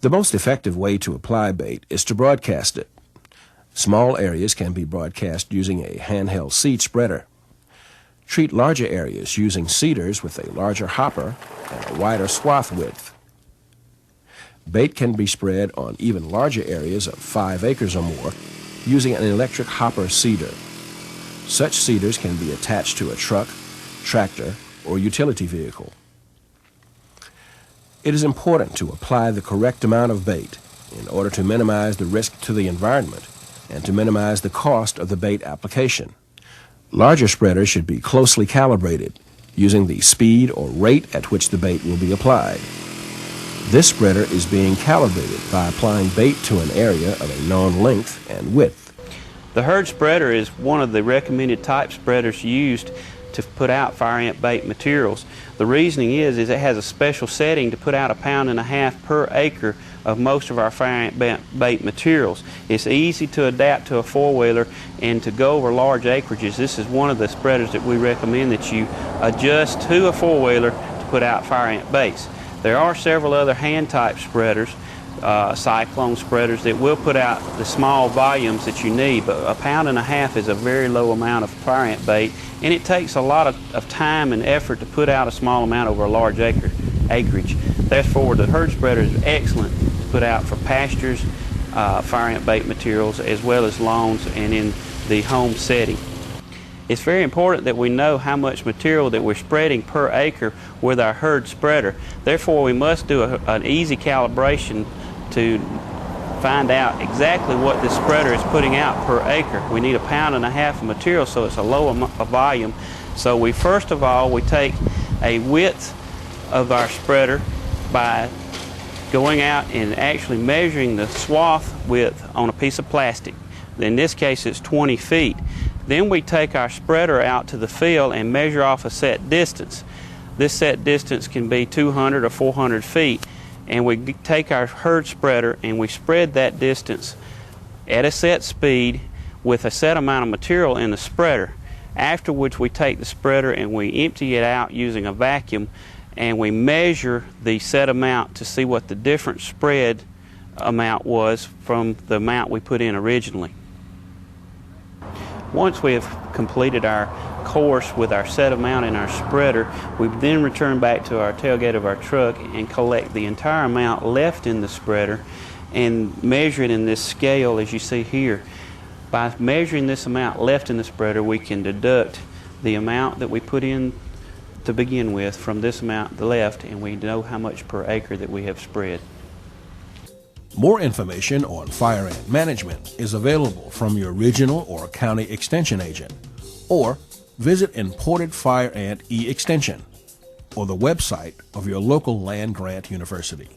The most effective way to apply bait is to broadcast it. Small areas can be broadcast using a handheld seed spreader. Treat larger areas using seeders with a larger hopper and a wider swath width. Bait can be spread on even larger areas of 5 acres or more using an electric hopper seeder. Such seeders can be attached to a truck, tractor, or utility vehicle. It is important to apply the correct amount of bait in order to minimize the risk to the environment and to minimize the cost of the bait application. Larger spreaders should be closely calibrated using the speed or rate at which the bait will be applied. This spreader is being calibrated by applying bait to an area of a known length and width. The herd spreader is one of the recommended type spreaders used to put out fire ant bait materials. The reasoning is it has a special setting to put out 1.5 pounds per acre of most of our fire ant bait materials. It's easy to adapt to a four-wheeler and to go over large acreages. This is one of the spreaders that we recommend that you adjust to a four-wheeler to put out fire ant baits. There are several other hand-type spreaders, cyclone spreaders, that will put out the small volumes that you need, but 1.5 pounds is a very low amount of fire ant bait, and it takes a lot of time and effort to put out a small amount over a large acreage. Therefore, the herd spreader is excellent to put out for pastures, fire ant bait materials, as well as lawns and in the home setting. It's very important that we know how much material that we're spreading per acre with our herd spreader. Therefore, we must do an easy calibration to find out exactly what this spreader is putting out per acre. We need 1.5 pounds of material, so it's a low volume. So we first of all, we take a width of our spreader by going out and actually measuring the swath width on a piece of plastic. In this case, it's 20 feet. Then we take our spreader out to the field and measure off a set distance. This set distance can be 200 or 400 feet. And we take our herd spreader and we spread that distance at a set speed with a set amount of material in the spreader. After which we take the spreader and we empty it out using a vacuum and we measure the set amount to see what the different spread amount was from the amount we put in originally. Once we have completed our course with our set amount in our spreader, we then return back to our tailgate of our truck and collect the entire amount left in the spreader and measure it in this scale as you see here. By measuring this amount left in the spreader, we can deduct the amount that we put in to begin with from this amount left, and we know how much per acre that we have spread. More information on fire ant management is available from your regional or county extension agent, or visit Imported Fire Ant E-Extension or the website of your local land-grant university.